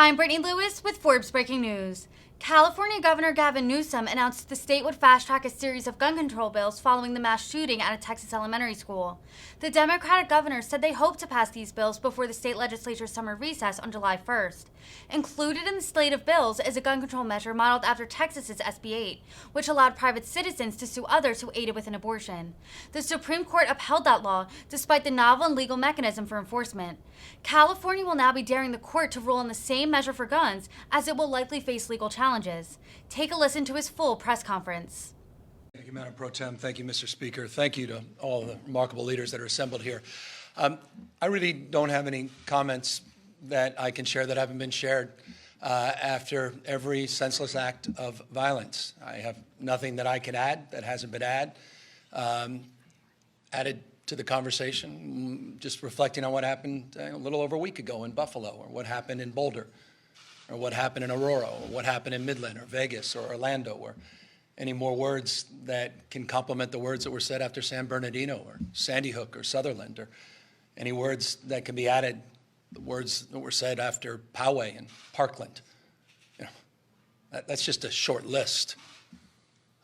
I'm Brittany Lewis with Forbes Breaking News. California Governor Gavin Newsom announced the state would fast-track a series of gun control bills following the mass shooting at a Texas elementary school. The Democratic governor said they hope to pass these bills before the state legislature's summer recess on July 1st. Included in the slate of bills is a gun control measure modeled after Texas's SB 8, which allowed private citizens to sue others who aided with an abortion. The Supreme Court upheld that law despite the novel and legal mechanism for enforcement. California will now be daring the court to rule on the same measure for guns, as it will likely face legal challenges. Take a listen to his full press conference. Thank you, Madam Pro Tem. Thank you, Mr. Speaker. Thank you to all the remarkable leaders that are assembled here. I really don't have any comments that I can share that haven't been shared after every senseless act of violence. I have nothing that I can add that hasn't been added to the conversation, just reflecting on what happened a little over a week ago in Buffalo, or what happened in Boulder, or what happened in Aurora, or what happened in Midland, or Vegas, or Orlando, or any more words that can complement the words that were said after San Bernardino, or Sandy Hook, or Sutherland, or any words that can be added, the words that were said after Poway and Parkland. You know, that's just a short list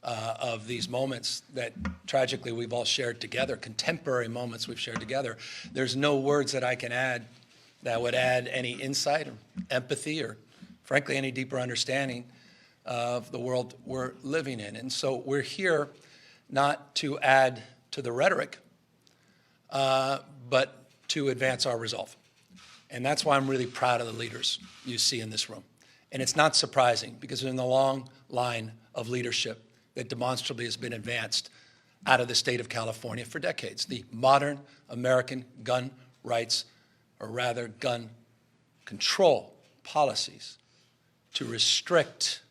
of these moments that tragically we've all shared together, contemporary moments we've shared together. There's no words that I can add that would add any insight or empathy or, frankly, any deeper understanding of the world we're living in. And so we're here not to add to the rhetoric, but to advance our resolve. And that's why I'm really proud of the leaders you see in this room. And it's not surprising, because in the long line of leadership that demonstrably has been advanced out of the state of California for decades, the modern American gun rights, or rather gun control policies to restrict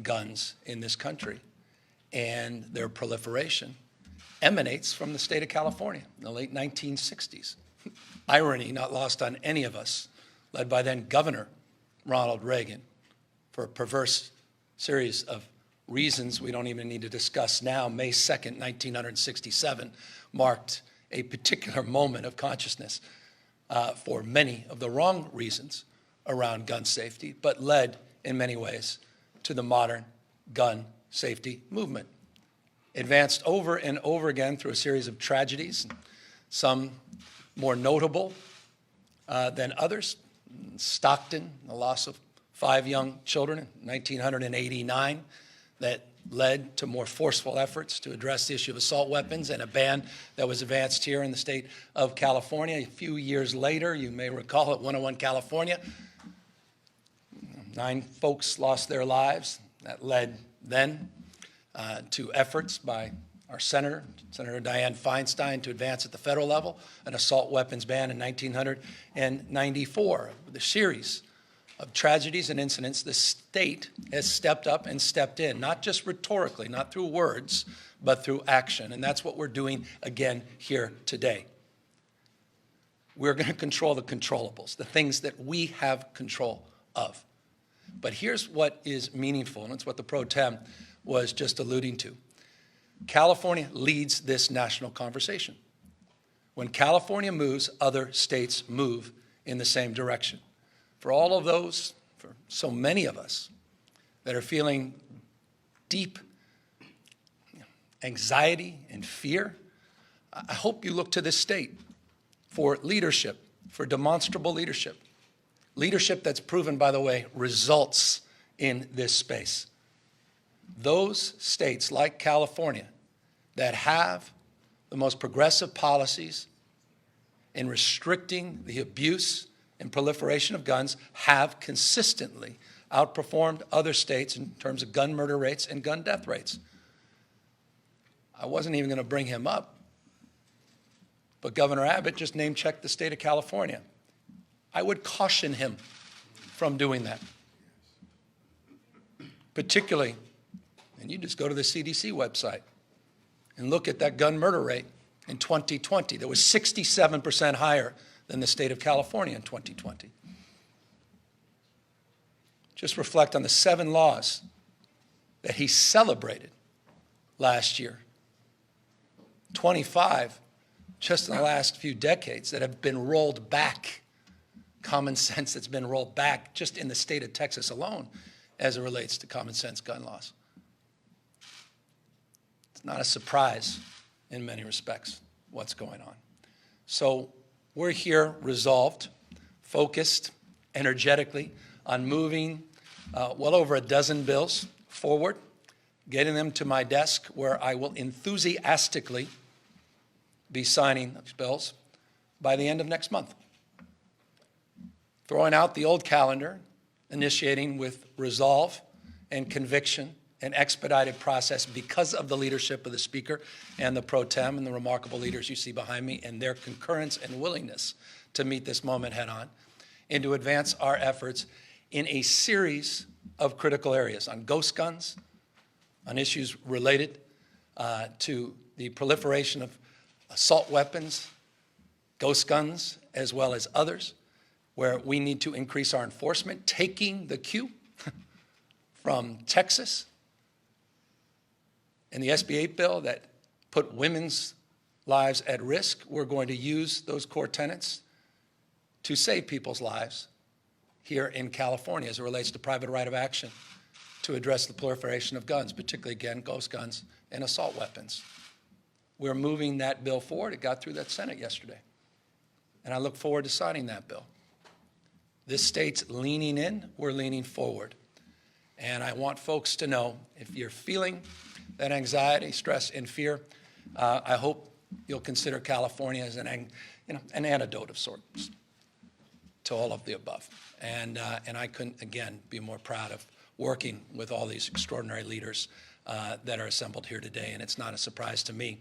guns in this country and their proliferation emanates from the state of California in the late 1960s. Irony not lost on any of us, led by then Governor Ronald Reagan, for a perverse series of reasons we don't even need to discuss now. May 2nd, 1967 marked a particular moment of consciousness for many of the wrong reasons around gun safety, but led in many ways to the modern gun safety movement. Advanced over and over again through a series of tragedies, some more notable than others. Stockton, the loss of 5 young children in 1989, that led to more forceful efforts to address the issue of assault weapons and a ban that was advanced here in the state of California. A few years later, you may recall at 101 California, 9 folks lost their lives. That led then to efforts by our Senator Dianne Feinstein, to advance at the federal level an assault weapons ban in 1994. The series of tragedies and incidents, the state has stepped up and stepped in, not just rhetorically, not through words, but through action. And that's what we're doing again here today. We're going to control the controllables, the things that we have control of. But here's what is meaningful, and it's what the Pro Tem was just alluding to. California leads this national conversation. When California moves, other states move in the same direction. For all of those, for so many of us that are feeling deep anxiety and fear, I hope you look to this state for leadership, for demonstrable leadership. Leadership that's proven, by the way, results in this space. Those states like California that have the most progressive policies in restricting the abuse and proliferation of guns have consistently outperformed other states in terms of gun murder rates and gun death rates. I wasn't even going to bring him up, but Governor Abbott just name-checked the state of California. I would caution him from doing that. Particularly, and you just go to the CDC website and look at that gun murder rate in 2020. That was 67% higher than the state of California in 2020. Just reflect on the 7 laws that he celebrated last year. 25 just in the last few decades that have been rolled back common sense that's been rolled back just in the state of Texas alone as it relates to common sense gun laws. It's not a surprise in many respects what's going on. So we're here resolved, focused, energetically on moving well over a dozen bills forward, getting them to my desk where I will enthusiastically be signing those bills by the end of next month. Throwing out the old calendar, initiating with resolve and conviction and expedited process because of the leadership of the Speaker and the pro tem and the remarkable leaders you see behind me and their concurrence and willingness to meet this moment head on, and to advance our efforts in a series of critical areas on ghost guns, on issues related to the proliferation of assault weapons, ghost guns, as well as others, where we need to increase our enforcement, taking the cue from Texas and the SB 8 bill that put women's lives at risk. We're going to use those core tenets to save people's lives here in California as it relates to private right of action to address the proliferation of guns, particularly, again, ghost guns and assault weapons. We're moving that bill forward. It got through that Senate yesterday. And I look forward to signing that bill. This state's leaning in, we're leaning forward. And I want folks to know, if you're feeling that anxiety, stress, and fear, I hope you'll consider California as an antidote of sorts to all of the above. And I couldn't, again, be more proud of working with all these extraordinary leaders that are assembled here today. And it's not a surprise to me.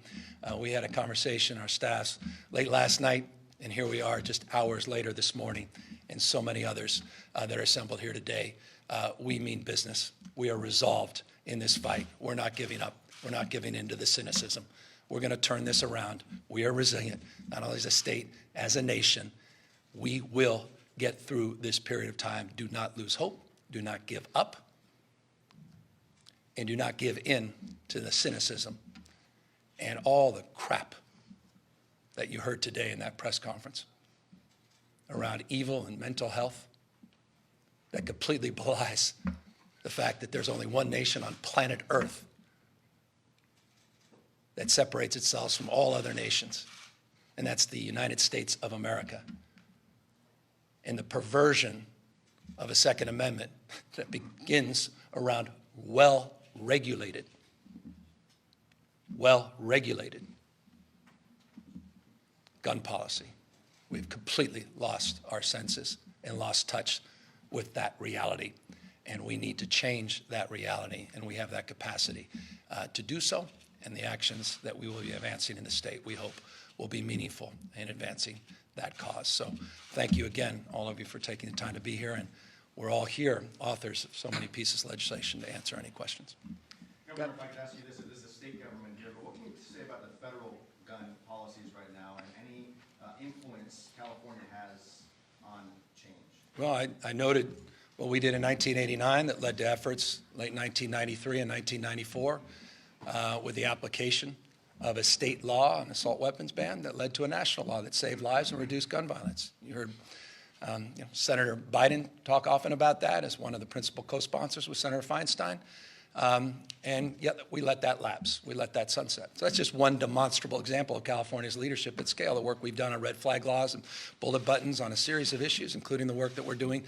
We had a conversation, our staffs, late last night, and here we are just hours later this morning, and so many others that are assembled here today. We mean business. We are resolved in this fight. We're not giving up. We're not giving in to the cynicism. We're going to turn this around. We are resilient, not only as a state, as a nation. We will get through this period of time. Do not lose hope. Do not give up. And do not give in to the cynicism and all the crap that you heard today in that press conference around evil and mental health that completely belies the fact that there's only one nation on planet Earth that separates itself from all other nations, and that's the United States of America. And the perversion of a Second Amendment that begins around well-regulated gun policy. We've completely lost our senses and lost touch with that reality. And we need to change that reality, and we have that capacity to do so. And the actions that we will be advancing in the state, we hope, will be meaningful in advancing that cause. So thank you again, all of you, for taking the time to be here. And we're all here, authors of so many pieces of legislation, to answer any questions. Governor, if I could ask you this is a state government here, but what can you say about the federal gun policies right now and any influence California has on change? Well, I noted what we did in 1989 that led to efforts late 1993 and 1994 with the application of a state law, an assault weapons ban, that led to a national law that saved lives and reduced gun violence. You heard Senator Biden talk often about that as one of the principal co-sponsors with Senator Feinstein. And yet we let that lapse. We let that sunset. So that's just one demonstrable example of California's leadership at scale, the work we've done on red flag laws and bullet buttons on a series of issues, including the work that we're doing,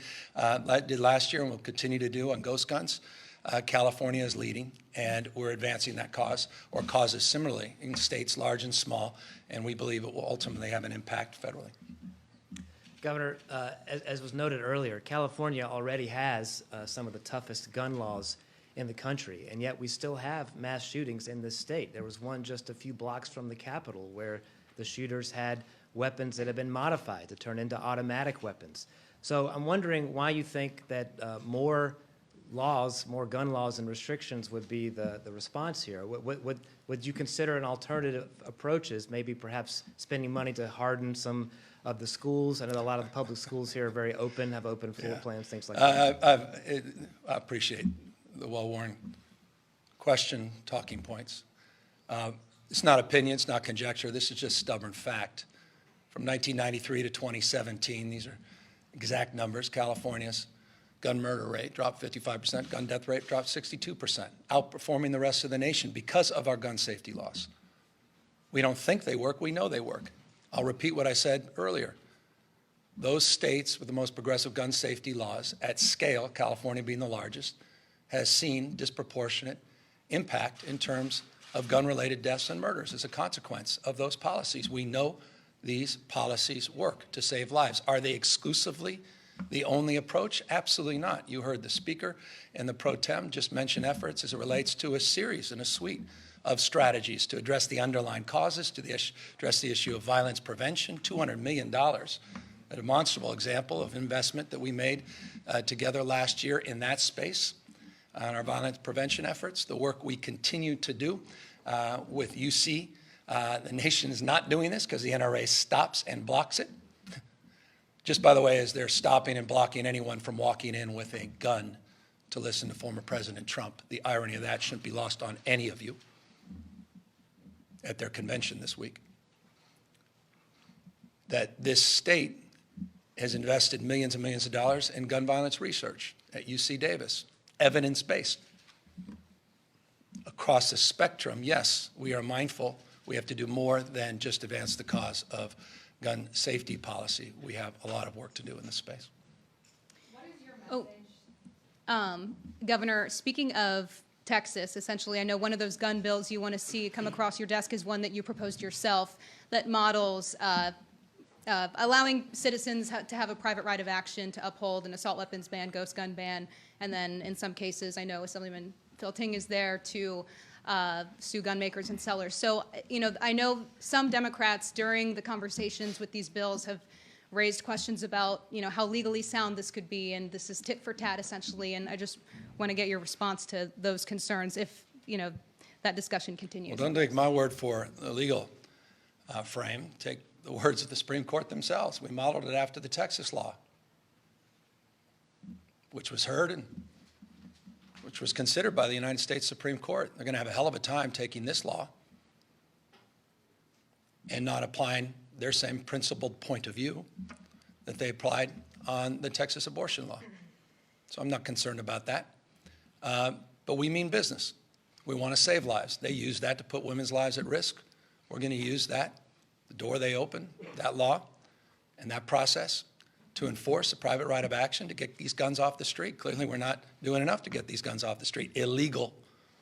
did last year and will continue to do on ghost guns. California is leading, and we're advancing that cause, or causes similarly, in states large and small, and we believe it will ultimately have an impact federally. Governor, as was noted earlier, California already has some of the toughest gun laws in the country, and yet we still have mass shootings in this state. There was one just a few blocks from the Capitol where the shooters had weapons that have been modified to turn into automatic weapons. So I'm wondering why you think that more gun laws and restrictions would be the response here. Would you consider an alternative approaches, maybe perhaps spending money to harden some of the schools? I know a lot of the public schools here are very open, have open floor plans, things like that. I appreciate the well-worn question, talking points. It's not opinion, it's not conjecture. This is just stubborn fact. From 1993 to 2017, these are exact numbers. California's gun murder rate dropped 55%, gun death rate dropped 62%, outperforming the rest of the nation because of our gun safety laws. We don't think they work, we know they work. I'll repeat what I said earlier. Those states with the most progressive gun safety laws at scale, California being the largest, has seen disproportionate impact in terms of gun-related deaths and murders as a consequence of those policies. We know these policies work to save lives. Are they exclusively the only approach? Absolutely not. You heard the speaker and the pro tem just mention efforts as it relates to a series and a suite of strategies to address the underlying causes, to address the issue of violence prevention, $200 million, a demonstrable example of investment that we made together last year in that space on our violence prevention efforts, the work we continue to do with UC. The nation is not doing this because the NRA stops and blocks it. Just by the way, as they're stopping and blocking anyone from walking in with a gun to listen to former President Trump. The irony of that shouldn't be lost on any of you at their convention this week. That this state has invested millions and millions of dollars in gun violence research at UC Davis, evidence-based. Across the spectrum, yes, we are mindful we have to do more than just advance the cause of gun safety policy. We have a lot of work to do in this space. What is your message? Governor, speaking of Texas, essentially, I know one of those gun bills you want to see come across your desk is one that you proposed yourself that models allowing citizens to have a private right of action to uphold an assault weapons ban, ghost gun ban, and then in some cases, I know Assemblyman Phil Ting is there to sue gun makers and sellers. So, you know, I know some Democrats during the conversations with these bills have raised questions about, you know, how legally sound this could be, and this is tit for tat essentially, and I just want to get your response to those concerns if, you know, that discussion continues. Well, don't take my word for the legal frame. Take the words of the Supreme Court themselves. We modeled it after the Texas law, which was heard and which was considered by the United States Supreme Court. They're going to have a hell of a time taking this law and not applying their same principled point of view that they applied on the Texas abortion law. So I'm not concerned about that. But we mean business. We want to save lives. They use that to put women's lives at risk. We're going to use that, the door they open, that law and that process, to enforce a private right of action to get these guns off the street. Clearly, we're not doing enough to get these guns off the street. Illegal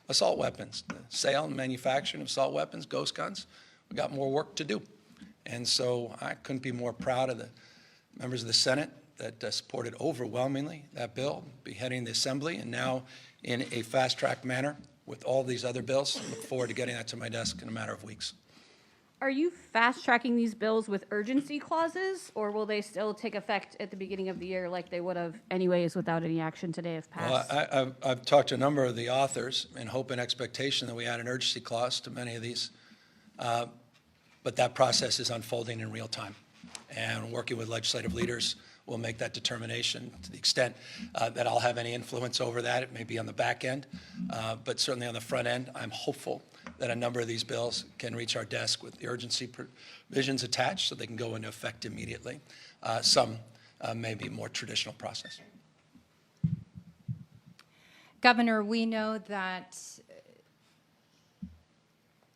assault weapons, the sale and manufacturing of assault weapons, ghost guns. We've got more work to do. And so I couldn't be more proud of the members of the Senate that supported overwhelmingly that bill, be heading the Assembly, and now in a fast-track manner with all these other bills. I look forward to getting that to my desk in a matter of weeks. Are you fast-tracking these bills with urgency clauses, or will they still take effect at the beginning of the year like they would have anyways without any action today if passed? Well, I've talked to a number of the authors in hope and expectation that we add an urgency clause to many of these, but that process is unfolding in real time. And working with legislative leaders, we'll make that determination to the extent that I'll have any influence over that. It may be on the back end, but certainly on the front end, I'm hopeful that a number of these bills can reach our desk with the urgency provisions attached so they can go into effect immediately. Some may be more traditional process. Governor, we know that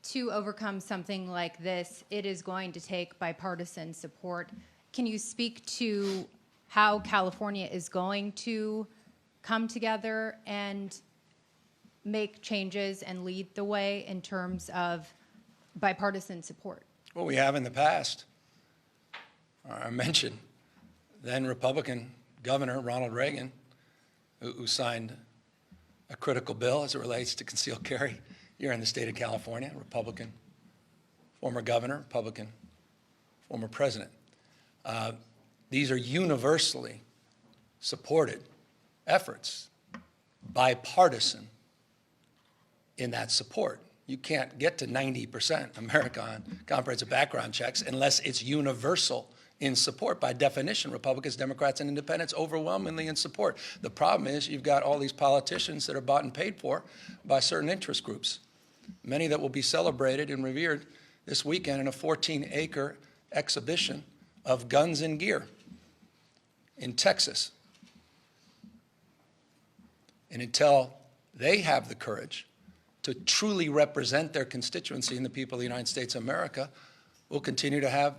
to overcome something like this, it is going to take bipartisan support. Can you speak to how California is going to come together and make changes and lead the way in terms of bipartisan support? Well, we have in the past. I mentioned then Republican Governor Ronald Reagan, who signed a critical bill as it relates to concealed carry here in the state of California, Republican former governor, Republican former president. These are universally supported efforts, bipartisan in that support. You can't get to 90% America on comprehensive background checks unless it's universal in support. By definition, Republicans, Democrats, and Independents overwhelmingly in support. The problem is you've got all these politicians that are bought and paid for by certain interest groups, many that will be celebrated and revered this weekend in a 14-acre exhibition of guns and gear. in Texas. And until they have the courage to truly represent their constituency and the people of the United States of America, we'll continue to have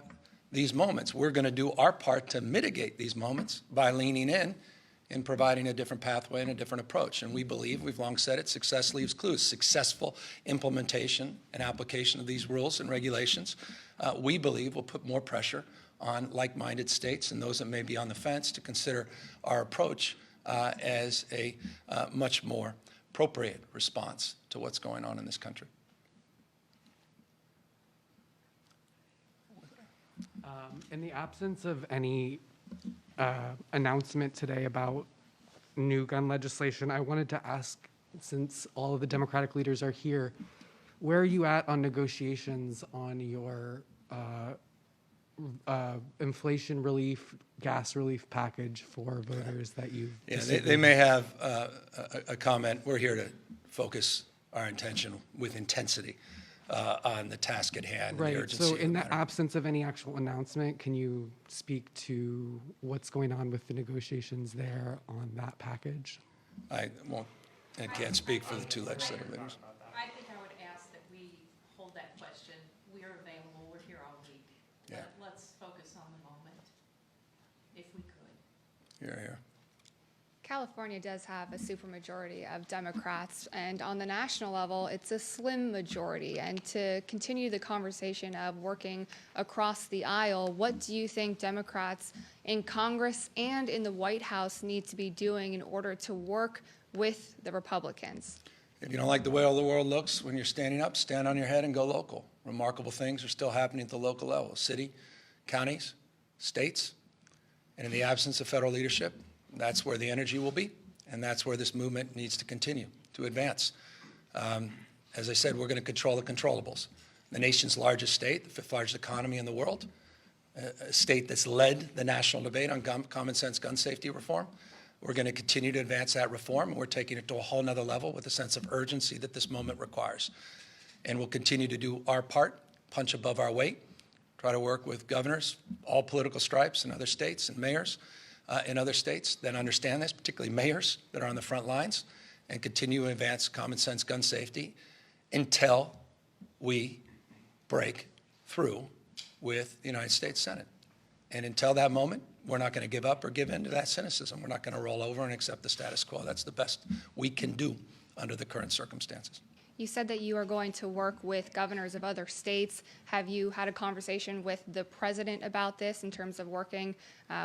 these moments. We're going to do our part to mitigate these moments by leaning in and providing a different pathway and a different approach. And we believe, we've long said it, success leaves clues. Successful implementation and application of these rules and regulations, we believe, will put more pressure on like-minded states and those that may be on the fence to consider our approach as a much more appropriate response to what's going on in this country. In the absence of any announcement today about new gun legislation, I wanted to ask, since all of the Democratic leaders are here, where are you at on negotiations on your inflation relief, gas relief package for voters that you've... Yeah, they may have a comment. We're here to focus our attention with intensity on the task at hand. And the Right, urgency so of in the matter. absence of any actual announcement, can you speak to what's going on with the negotiations there on that package? I won't and can't speak for the two legislative leaders. I think I would ask that we hold that question. We are available, we're here all week. Yeah. Let's focus on the moment, if we could. Here. California does have a supermajority of Democrats, and on the national level, it's a slim majority. And to continue the conversation of working across the aisle, what do you think Democrats in Congress and in the White House need to be doing in order to work with the Republicans? If you don't like the way all the world looks when you're standing up, stand on your head and go local. Remarkable things are still happening at the local level, city, counties, states, and in the absence of federal leadership, that's where the energy will be, and that's where this movement needs to continue to advance. As I said, we're going to control the controllables. The nation's largest state, the fifth largest economy in the world, a state that's led the national debate on common sense gun safety reform. We're going to continue to advance that reform, and we're taking it to a whole nother level with a sense of urgency that this moment requires. And we'll continue to do our part, punch above our weight, try to work with governors, all political stripes in other states, and mayors in other states that understand this, particularly mayors that are on the front lines, and continue to advance common sense gun safety until we break through with the United States Senate. And until that moment, we're not going to give up or give in to that cynicism. We're not going to roll over and accept the status quo. That's the best we can do under the current circumstances. You said that you are going to work with governors of other states. Have you had a conversation with the president about this in terms of working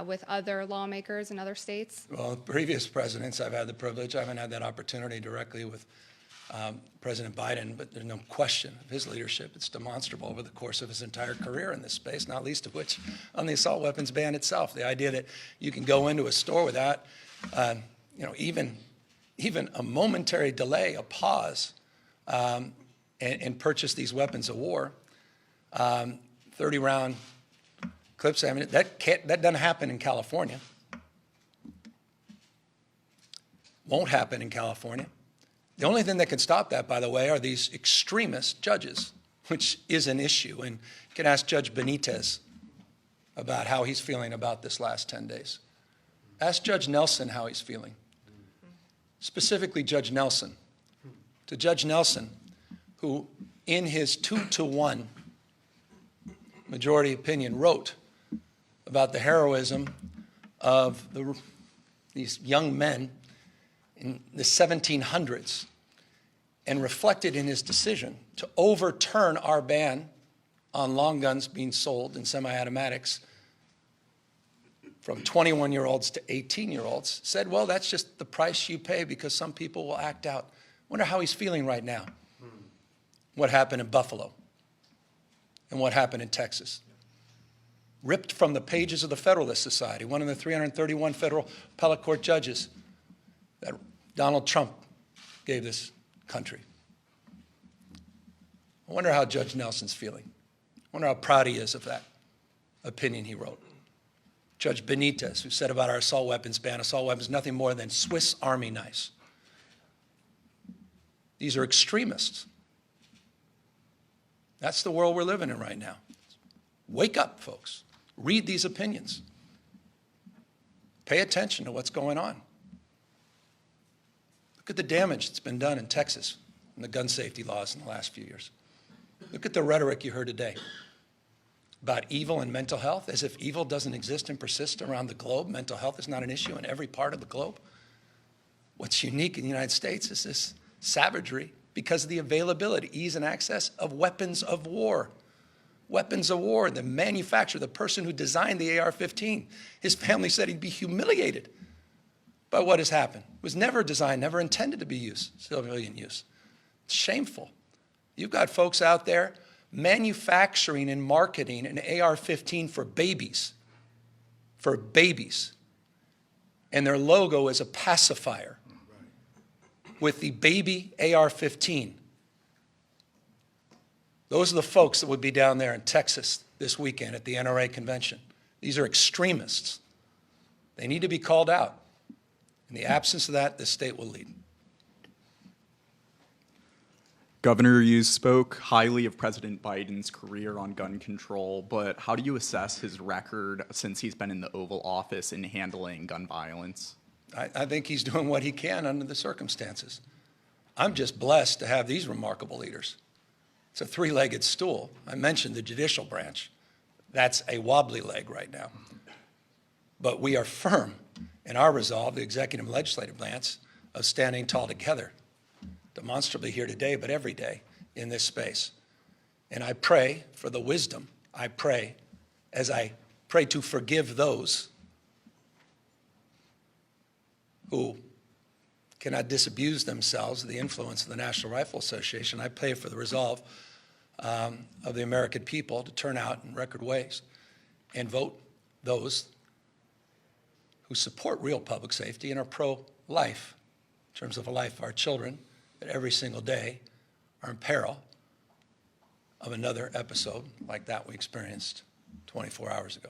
with other lawmakers in other states? Well, previous presidents, I've had the privilege. I haven't had that opportunity directly with President Biden, but there's no question of his leadership. It's demonstrable over the course of his entire career in this space, not least of which on the assault weapons ban itself. The idea that you can go into a store without, even a momentary delay, a pause, and purchase these weapons of war, 30-round clips. I mean, that doesn't happen in California. Won't happen in California. The only thing that can stop that, by the way, are these extremist judges, which is an issue. And you can ask Judge Benitez about how he's feeling about this last 10 days. Ask Judge Nelson how he's feeling. Specifically, Judge Nelson. To Judge Nelson, who in his 2-to-1 majority opinion wrote about the heroism of these young men in the 1700s and reflected in his decision to overturn our ban on long guns being sold in semi-automatics from 21-year-olds to 18-year-olds, said, well, that's just the price you pay because some people will act out. Wonder how he's feeling right now. What happened in Buffalo and what happened in Texas. Ripped from the pages of the Federalist Society, one of the 331 federal appellate court judges that Donald Trump gave this country. I wonder how Judge Nelson's feeling. I wonder how proud he is of that opinion he wrote. Judge Benitez, who said about our assault weapons ban, assault weapons nothing more than Swiss Army knives. These are extremists. That's the world we're living in right now. Wake up, folks. Read these opinions. Pay attention to what's going on. Look at the damage that's been done in Texas and the gun safety laws in the last few years. Look at the rhetoric you heard today about evil and mental health, as if evil doesn't exist and persist around the globe. Mental health is not an issue in every part of the globe. What's unique in the United States is this savagery because of the availability, ease, and access of weapons of war. Weapons of war, the manufacturer, the person who designed the AR-15, his family said he'd be humiliated by what has happened. It was never designed, never intended to be used, civilian use. It's shameful. You've got folks out there manufacturing and marketing an AR-15 for babies, and their logo is a pacifier with the baby AR-15. Those are the folks that would be down there in Texas this weekend at the NRA convention. These are extremists. They need to be called out. In the absence of that, this state will lead. Governor, you spoke highly of President Biden's career on gun control, but how do you assess his record since he's been in the Oval Office in handling gun violence? I think he's doing what he can under the circumstances. I'm just blessed to have these remarkable leaders. It's a three-legged stool. I mentioned the judicial branch. That's a wobbly leg right now. But we are firm in our resolve, the executive and legislative branch, of standing tall together, demonstrably here today, but every day in this space. And I pray for the wisdom. I pray as I pray to forgive those who cannot disabuse themselves of the influence of the National Rifle Association. I pray for the resolve of the American people to turn out in record ways and vote those who support real public safety and are pro-life in terms of the life of our children that every single day are in peril of another episode like that we experienced 24 hours ago.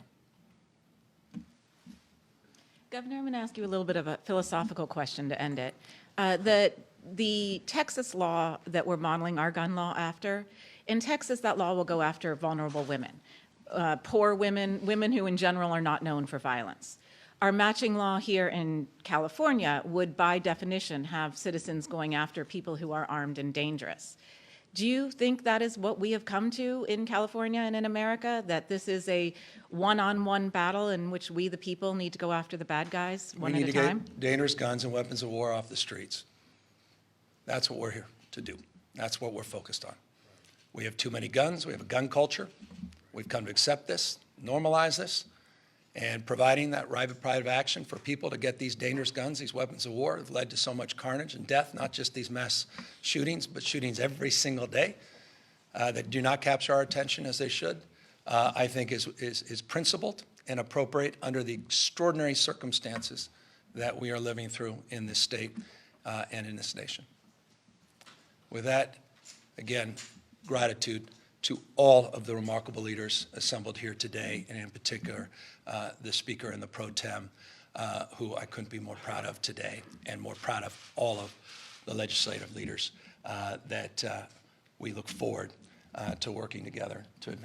Governor, I'm going to ask you a little bit of a philosophical question to end it. The Texas law that we're modeling our gun law after, in Texas, that law will go after vulnerable women, poor women, women who in general are not known for violence. Our matching law here in California would, by definition, have citizens going after people who are armed and dangerous. Do you think that is what we have come to in California and in America, that this is a one-on-one battle in which we, the people, need to go after the bad guys one at a time? We need to get dangerous guns and weapons of war off the streets. That's what we're here to do. That's what we're focused on. We have too many guns. We have a gun culture. We've come to accept this, normalize this, and providing that right of private action for people to get these dangerous guns, these weapons of war, have led to so much carnage and death, not just these mass shootings, but shootings every single day that do not capture our attention as they should, I think is principled and appropriate under the extraordinary circumstances that we are living through in this state and in this nation. With that, again, gratitude to all of the remarkable leaders assembled here today, and in particular, the speaker and the pro tem, who I couldn't be more proud of today, and more proud of all of the legislative leaders that we look forward to working together to advance.